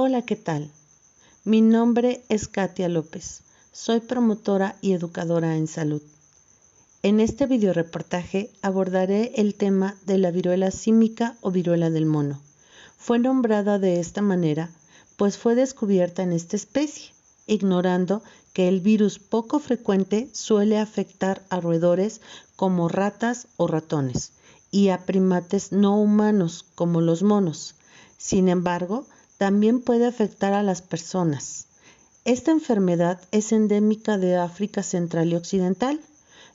Hola, ¿qué tal? Mi nombre es Katia López. Soy promotora y educadora en salud. En este videoreportaje abordaré el tema de la viruela símica o viruela del mono. Fue nombrada de esta manera, pues fue descubierta en esta especie, ignorando que el virus poco frecuente suele afectar a roedores como ratas o ratones y a primates no humanos como los monos. Sin embargo, también puede afectar a las personas. Esta enfermedad es endémica de África Central y Occidental.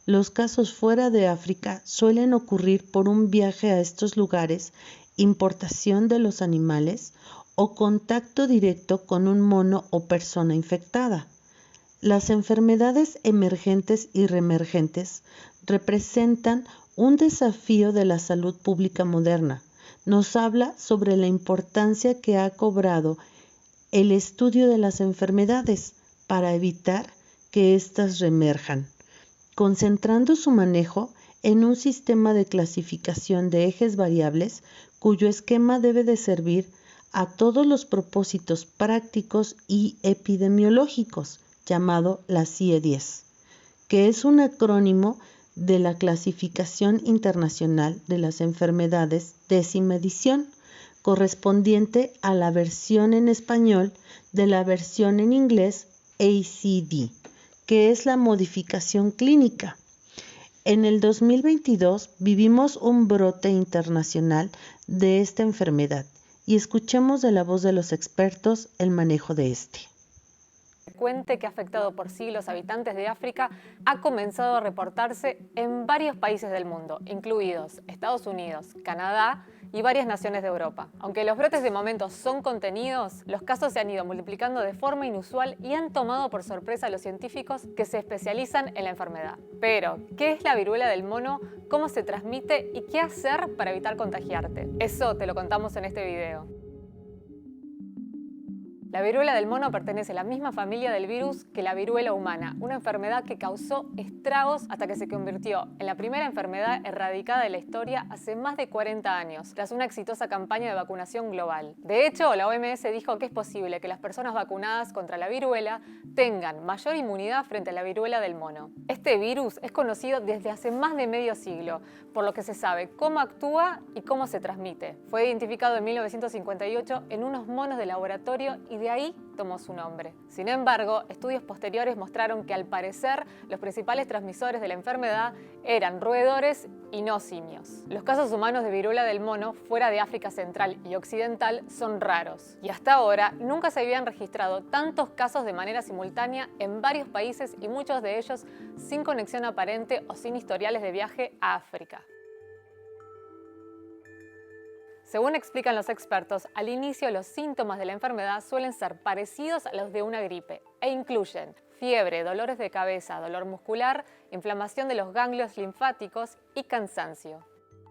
Los casos fuera de África suelen ocurrir por un viaje a estos lugares, importación de los animales o contacto directo con un mono o persona infectada. Las enfermedades emergentes y reemergentes representan un desafío de la salud pública moderna. Nos habla sobre la importancia que ha cobrado el estudio de las enfermedades para evitar que éstas reemerjan, concentrando su manejo en un sistema de clasificación de ejes variables cuyo esquema debe de servir a todos los propósitos prácticos y epidemiológicos, llamado la CIE-10, que es un acrónimo de la Clasificación Internacional de las Enfermedades, 10ª edición, correspondiente a la versión en español de la versión en inglés ACD, que es la modificación clínica. En el 2022 vivimos un brote internacional de esta enfermedad y escuchemos de la voz de los expertos el manejo de este. Frecuente que ha afectado por siglos a habitantes de África ha comenzado a reportarse en varios países del mundo, incluidos Estados Unidos, Canadá y varias naciones de Europa. Aunque los brotes de momento son contenidos, los casos se han ido multiplicando de forma inusual y han tomado por sorpresa a los científicos que se especializan en la enfermedad. Pero, ¿qué es la viruela del mono? ¿Cómo se transmite? ¿Y qué hacer para evitar contagiarte? Eso te lo contamos en este video. La viruela del mono pertenece a la misma familia del virus que la viruela humana, una enfermedad que causó estragos hasta que se convirtió en la primera enfermedad erradicada de la historia hace más de 40 años, tras una exitosa campaña de vacunación global. De hecho, la OMS dijo que es posible que las personas vacunadas contra la viruela tengan mayor inmunidad frente a la viruela del mono. Este virus es conocido desde hace más de medio siglo, por lo que se sabe cómo actúa y cómo se transmite. Fue identificado en 1958 en unos monos de laboratorio y de ahí tomó su nombre. Sin embargo, estudios posteriores mostraron que al parecer los principales transmisores de la enfermedad eran roedores y no simios. Los casos humanos de viruela del mono fuera de África Central y Occidental son raros y hasta ahora nunca se habían registrado tantos casos de manera simultánea en varios países y muchos de ellos sin conexión aparente o sin historiales de viaje a África. Según explican los expertos, al inicio los síntomas de la enfermedad suelen ser parecidos a los de una gripe e incluyen fiebre, dolores de cabeza, dolor muscular, inflamación de los ganglios linfáticos y cansancio.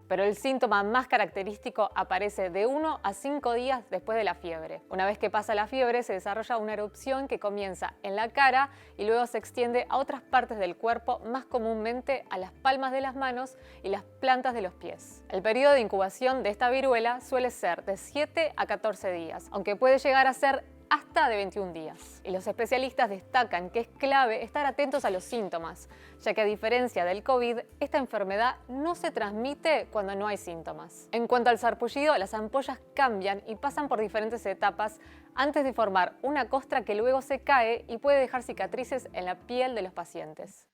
Pero el síntoma más característico aparece de 1 a 5 días después de la fiebre. Una vez que pasa la fiebre, se desarrolla una erupción que comienza en la cara y luego se extiende a otras partes del cuerpo, más comúnmente a las palmas de las manos y las plantas de los pies. El periodo de incubación de esta viruela suele ser de 7 a 14 días, aunque puede llegar a ser hasta de 21 días. Y los especialistas destacan que es clave estar atentos a los síntomas, ya que a diferencia del COVID, esta enfermedad no se transmite cuando no hay síntomas. En cuanto al sarpullido, las ampollas cambian y pasan por diferentes etapas antes de formar una costra que luego se cae y puede dejar cicatrices en la piel de los pacientes.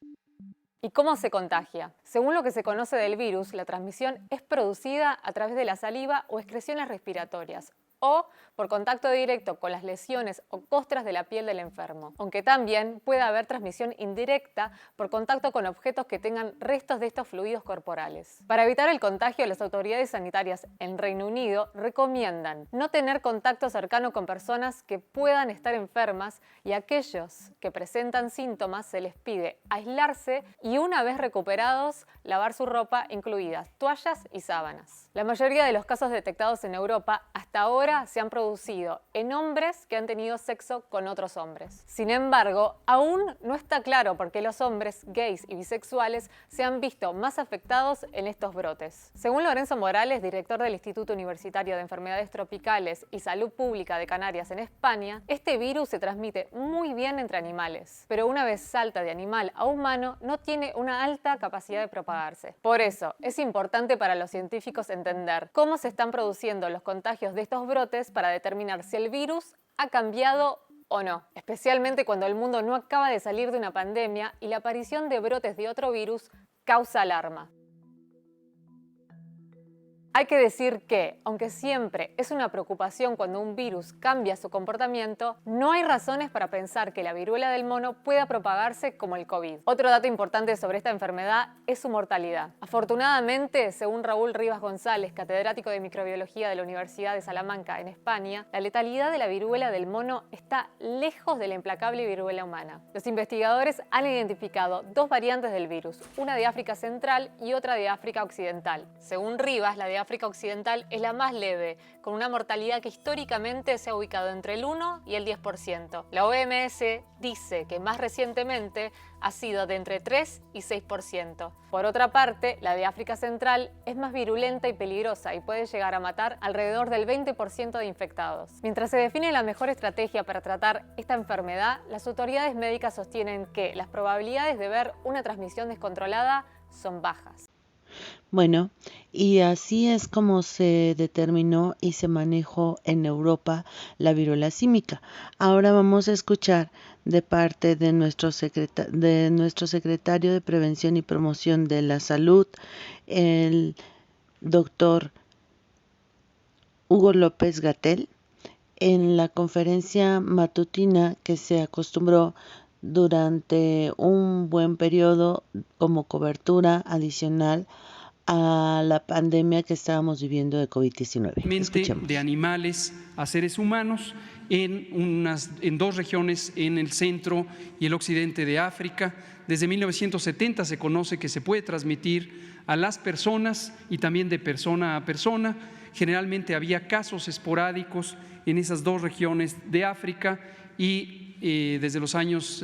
¿Y cómo se contagia? Según lo que se conoce del virus, la transmisión es producida a través de la saliva o excreciones respiratorias, o por contacto directo con las lesiones o costras de la piel del enfermo, aunque también puede haber transmisión indirecta por contacto con objetos que tengan restos de estos fluidos corporales. Para evitar el contagio, las autoridades sanitarias en Reino Unido recomiendan no tener contacto cercano con personas que puedan estar enfermas y a aquellos que presentan síntomas se les pide aislarse y una vez recuperados lavar su ropa, incluidas toallas y sábanas. La mayoría de los casos detectados en Europa hasta ahora se han producido en hombres que han tenido sexo con otros hombres. Sin embargo, aún no está claro por qué los hombres gays y bisexuales se han visto más afectados en estos brotes. Según Lorenzo Morales, director del Instituto Universitario de Enfermedades Tropicales y Salud Pública de Canarias en España, este virus se transmite muy bien entre animales, pero una vez salta de animal a humano no tiene una alta capacidad de propagarse. Por eso, es importante para los científicos entender cómo se están produciendo los contagios de estos brotes para determinar si el virus ha cambiado o no, especialmente cuando el mundo no acaba de salir de una pandemia y la aparición de brotes de otro virus causa alarma. Hay que decir que, aunque siempre es una preocupación cuando un virus cambia su comportamiento, no hay razones para pensar que la viruela del mono pueda propagarse como el COVID. Otro dato importante sobre esta enfermedad es su mortalidad. Afortunadamente, según Raúl Rivas González, catedrático de microbiología de la Universidad de Salamanca en España, la letalidad de la viruela del mono está lejos de la implacable viruela humana. Los investigadores han identificado dos variantes del virus, una de África Central y otra de África Occidental. Según Rivas, la de África Occidental es la más leve, con una mortalidad que históricamente se ha ubicado entre el 1 y el 10%. La OMS dice que más recientemente ha sido de entre 3 y 6%. Por otra parte, la de África Central es más virulenta y peligrosa y puede llegar a matar alrededor del 20% de infectados. Mientras se define la mejor estrategia para tratar esta enfermedad, las autoridades médicas sostienen que las probabilidades de ver una transmisión descontrolada son bajas. Bueno, y así es como se determinó y se manejó en Europa la viruela símica. Ahora vamos a escuchar de parte de nuestro secretario de Prevención y Promoción de la Salud, el doctor Hugo López-Gatell, en la conferencia matutina que se acostumbró durante un buen periodo como cobertura adicional a la pandemia que estábamos viviendo de COVID-19. Escuchemos. De animales a seres humanos en dos regiones, en el centro y el occidente de África. Desde 1970 se conoce que se puede transmitir a las personas y también de persona a persona. Generalmente había casos esporádicos en esas dos regiones de África y desde los años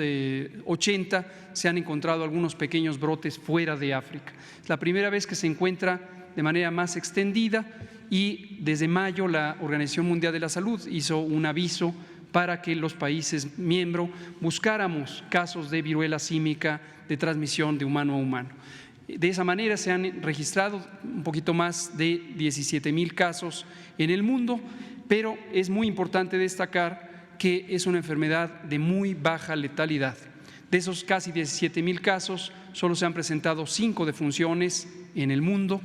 80 se han encontrado algunos pequeños brotes fuera de África. Es la primera vez que se encuentra de manera más extendida y desde mayo la Organización Mundial de la Salud hizo un aviso para que los países miembros buscáramos casos de viruela símica de transmisión de humano a humano. De esa manera se han registrado un poquito más de 17,000 casos en el mundo, pero es muy importante destacar que es una enfermedad de muy baja letalidad. De esos casi 17,000 casos, solo se han presentado 5 defunciones en el mundo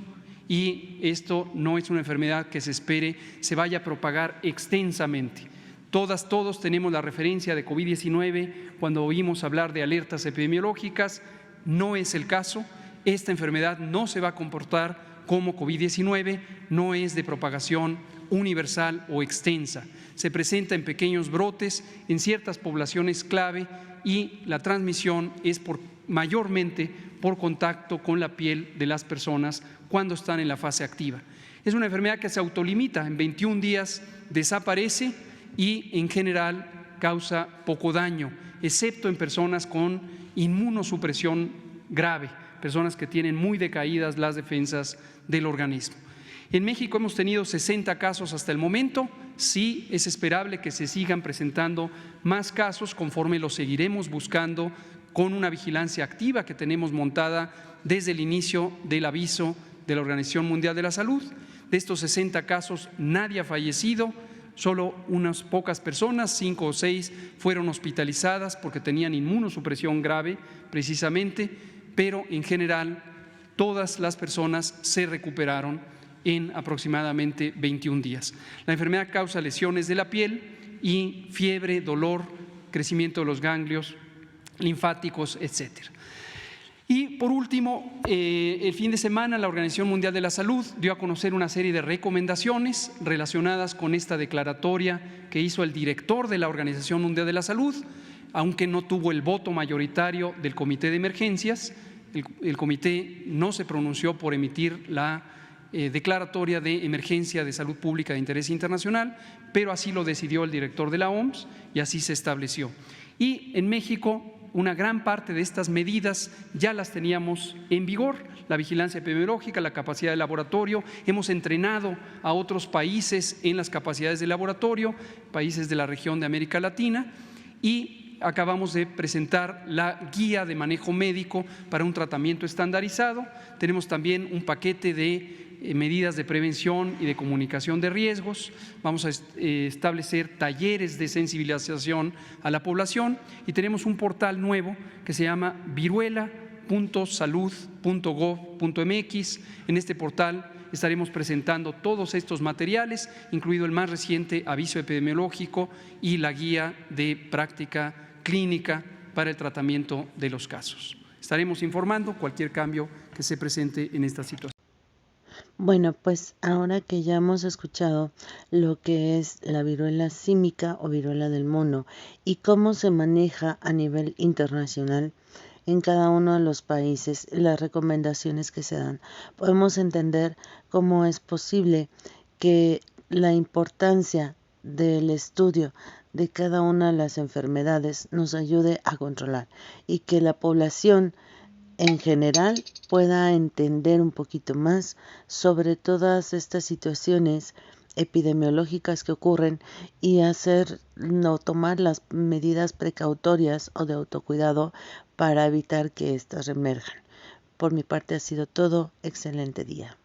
y esto no es una enfermedad que se espere se vaya a propagar extensamente. Todos tenemos la referencia de COVID-19 cuando oímos hablar de alertas epidemiológicas. No es el caso. Esta enfermedad no se va a comportar como COVID-19, no es de propagación universal o extensa. Se presenta en pequeños brotes en ciertas poblaciones clave y la transmisión es mayormente por contacto con la piel de las personas cuando están en la fase activa. Es una enfermedad que se autolimita, en 21 días desaparece y en general causa poco daño, excepto en personas con inmunosupresión grave, personas que tienen muy decaídas las defensas del organismo. En México hemos tenido 60 casos hasta el momento. Sí, es esperable que se sigan presentando más casos conforme los seguiremos buscando con una vigilancia activa que tenemos montada desde el inicio del aviso de la Organización Mundial de la Salud. De estos 60 casos, nadie ha fallecido, solo unas pocas personas, 5 o 6, fueron hospitalizadas porque tenían inmunosupresión grave precisamente, pero en general todas las personas se recuperaron en aproximadamente 21 días. La enfermedad causa lesiones de la piel y fiebre, dolor, crecimiento de los ganglios linfáticos, etcétera. Y por último, el fin de semana la Organización Mundial de la Salud dio a conocer una serie de recomendaciones relacionadas con esta declaratoria que hizo el director de la Organización Mundial de la Salud, aunque no tuvo el voto mayoritario del Comité de Emergencias. El comité no se pronunció por emitir la declaratoria de emergencia de salud pública de interés internacional, pero así lo decidió el director de la OMS y así se estableció. Y en México una gran parte de estas medidas ya las teníamos en vigor, la vigilancia epidemiológica, la capacidad de laboratorio. Hemos entrenado a otros países en las capacidades de laboratorio, países de la región de América Latina, y acabamos de presentar la guía de manejo médico para un tratamiento estandarizado. Tenemos también un paquete de medidas de prevención y de comunicación de riesgos. Vamos a establecer talleres de sensibilización a la población y tenemos un portal nuevo que se llama viruela.salud.gov.mx. En este portal estaremos presentando todos estos materiales, incluido el más reciente aviso epidemiológico y la guía de práctica clínica para el tratamiento de los casos. Estaremos informando cualquier cambio que se presente en esta situación. Bueno, pues ahora que ya hemos escuchado lo que es la viruela símica o viruela del mono y cómo se maneja a nivel internacional en cada uno de los países, las recomendaciones que se dan, podemos entender cómo es posible que la importancia del estudio de cada una de las enfermedades nos ayude a controlar y que la población en general pueda entender un poquito más sobre todas estas situaciones epidemiológicas que ocurren y tomar las medidas precautorias o de autocuidado para evitar que éstas reemerjan. Por mi parte ha sido todo. Excelente día.